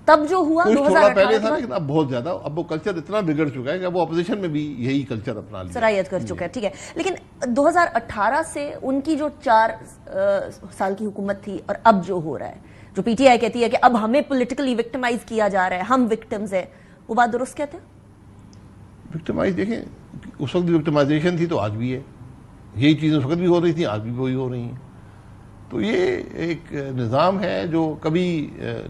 تب جو ہوا 2018 پہلے تھا لیکن اب بہت زیادہ، اب وہ کلچر اتنا بگڑ چکا ہے کہ وہ اپوزیشن میں بھی یہی کلچر اپنا لیا، سرایت کر چکا ہے. ٹھیک ہے، لیکن 2018 سے ان کی جو 4 سال کی حکومت تھی اور اب جو ہو رہا ہے، جو پی ٹی آئی کہتی ہے کہ اب ہمیں پولیٹیکلی وکٹمائز کیا جا رہا ہے، ہم وکٹمز ہیں، وہ بات درست کہتے ہیں؟ وکٹمائز دیکھیں، اس وقت وکٹمائزیشن تھی تو آج بھی ہے، یہی چیزیں اس وقت بھی ہو رہی تھیں، آج بھی وہی ہو رہی ہیں. تو یہ ایک نظام ہے جو کبھی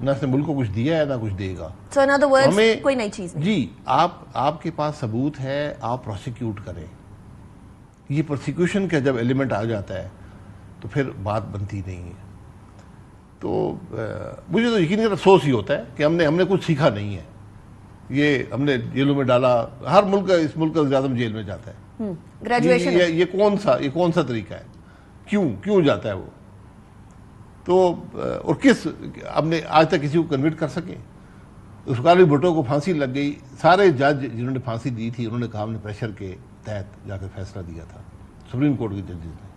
نہ اس نے ملک کو کچھ دیا ہے نہ کچھ دے گا. So in other words, کوئی نئی چیز نہیں. جی، آپ کے پاس ثبوت ہے، آپ پروسیکیوٹ کریں. یہ پروسیکیوشن کا جب ایلیمنٹ آ جاتا ہے تو پھر بات بنتی نہیں ہے. تو مجھے تو یقیناً افسوس ہی ہوتا ہے کہ ہم نے کچھ سیکھا نہیں ہے. یہ ہم نے جیلوں میں ڈالا، ہر ملک اس ملک کا وزیر اعظم جیل میں جاتا ہے. گریجویشن یہ کون سا طریقہ ہے؟ کیوں جاتا ہے وہ؟ تو اور ہم نے آج تک کسی کو کنوٹ کر سکے؟ اسکالی بھٹو کو پھانسی لگ گئی، سارے جج جنہوں نے پھانسی دی تھی انہوں نے کہا ہم نے پریشر کے تحت جا کے فیصلہ دیا تھا، سپریم کورٹ کے ججز نے.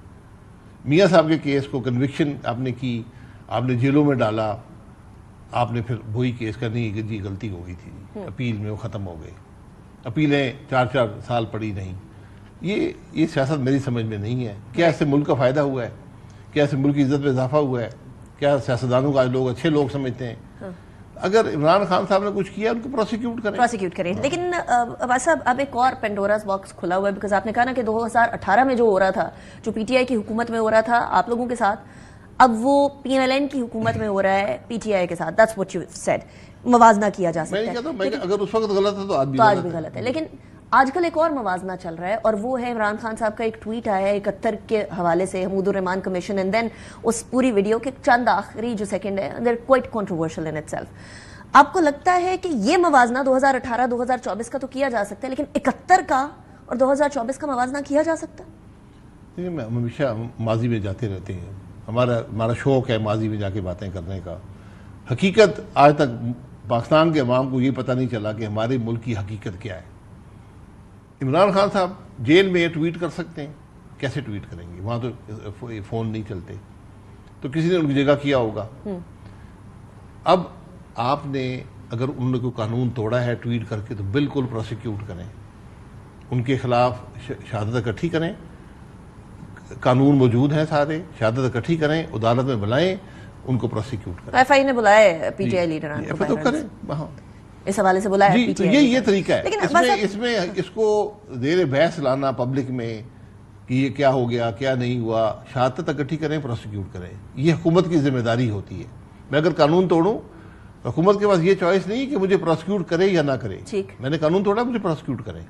میاں صاحب کے کیس کو کنوکشن آپ نے کی، آپ نے جیلوں میں ڈالا، آپ نے پھر وہی کیس کا نہیں کہ جی غلطی ہو گئی تھی، اپیل میں وہ ختم ہو گئے. اپیلیں 4 سال پڑی نہیں. یہ سیاست میری سمجھ میں نہیں ہے. کیا اس سے ملک کا فائدہ ہوا ہے؟ کیا اس سے ملک کی عزت میں اضافہ ہوا ہے؟ کیا سیاستدانوں کو آج لوگ اچھے لوگ سمجھتے ہیں؟ اگر عمران خان صاحب نے کچھ کیا ان کو پروسیکیوٹ کریں. لیکن عباس صاحب اب ایک اور پینڈوراز باکس کھلا ہوا ہے، بیکاز آپ نے کہا نا کہ 2018 میں جو ہو رہا تھا، جو پی ٹی آئی کی حکومت میں ہو رہا تھا آپ لوگوں کے ساتھ، اب وہ پی ایم ایل این کی حکومت میں ہو رہا ہے پی ٹی آئی کے ساتھ. That's what you said. موازنہ کیا جا سکتا ہے. اگر اس وقت غلط ہے تو آج بھی غلط ہے. لیکن آج کل ایک اور موازنہ چل رہا ہے اور وہ ہے عمران خان صاحب کا ایک ٹویٹ آیا ہے 71 کے حوالے سے، حمود الرحمان کمیشن، اینڈ دین اس پوری ویڈیو کے چند آخری جو سیکنڈ ہے they're quite controversial in itself. آپ کو لگتا ہے کہ یہ موازنہ 2018-2024 کا تو کیا جا سکتا ہے، لیکن 71 کا اور 2024 کا موازنہ کیا جا سکتا ہے؟ ہم ہمیشہ ماضی میں جاتے رہتے ہیں، ہمارا شوق ہے ماضی میں جا کے باتیں کرنے کا. حقیقت آج تک پاکستان کے عوام کو یہ پتہ نہیں چلا کہ ہمارے ملک کی حقیقت کیا ہے. عمران خان صاحب جیل میں ٹویٹ کر سکتے ہیں، کیسے ٹویٹ کریں گے؟ وہاں تو فون نہیں چلتے، تو کسی نے ان کی جگہ کیا ہوگا. اب آپ نے اگر انہوں نے کوئی قانون توڑا ہے ٹویٹ کر کے تو بالکل پروسیکیوٹ کریں، ان کے خلاف شہادت اکٹھی کریں. قانون موجود ہیں سارے، شہادت اکٹھی کریں، عدالت میں بلائیں، ان کو پروسیکیوٹ کریں. ایف آئی نے بلایا پی ٹی آئی لیڈران کو، کریں وہاں اس حوالے سے بلایا جی. تو یہ طریقہ ہے. اس کو زیر بحث لانا پبلک میں کہ یہ کیا ہو گیا کیا نہیں ہوا، شہادت اکٹھی کریں، پروسیکیوٹ کریں. یہ حکومت کی ذمہ داری ہوتی ہے. میں اگر قانون توڑوں، حکومت کے پاس یہ چوائس نہیں کہ مجھے پروسیکیوٹ کرے یا نہ کرے. میں نے قانون توڑا، مجھے پروسیکیوٹ کریں،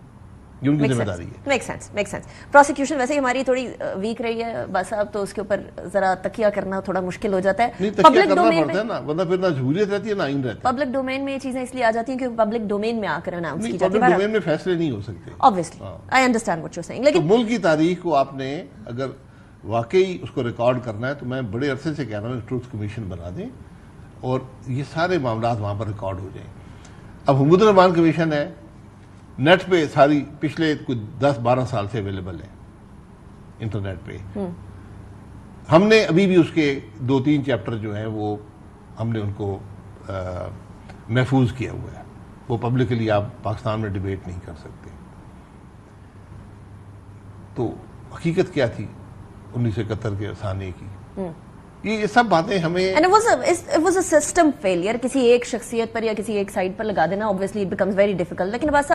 یہ ان کی ذمہ داری ہے. Make sense. پروسیکیوشن ویسے ہی ہماری تھوڑی ویک رہی ہے بس صاحب، تو اس کے اوپر ذرا تکیہ کرنا تھوڑا مشکل ہو جاتا ہے. پبلک ڈومین میں نا، ورنہ پھر نہ جمہوریت رہتی ہے نہ آئین رہتا ہے. پبلک ڈومین میں یہ چیزیں اس لیے آ جاتی ہیں کہ پبلک ڈومین میں آ کر اناؤنس کی جاتی ہے. پبلک ڈومین میں فیصلے نہیں ہو سکتے. obviously I understand what you're saying. لیکن ملک کی تاریخ کو آپ نے اگر واقعی اس کو ریکارڈ کرنا ہے تو میں بڑے عرصے سے کہہ رہا ہوں ٹروتھ کمیشن بنا دیں اور یہ سارے معاملات وہاں پر ریکارڈ ہو جائیں. اب حمود الرحمان کمیشن ہے، نیٹ پہ ساری پچھلے کچھ 10-12 سال سے اویلیبل ہے انٹرنیٹ پہ. ہم نے ابھی بھی اس کے 2-3 چیپٹر جو ہیں وہ ہم نے ان کو محفوظ کیا ہوا ہے. وہ پبلکلی آپ پاکستان میں ڈیبیٹ نہیں کر سکتے. تو حقیقت کیا تھی 1971 کے ثانیے کی، یہ سب باتیں ہمیں. And it was a system failure. کسی ایک شخصیت پر یا کسی ایک سائڈ پر لگا دینا obviously it becomes very difficult. لیکن بس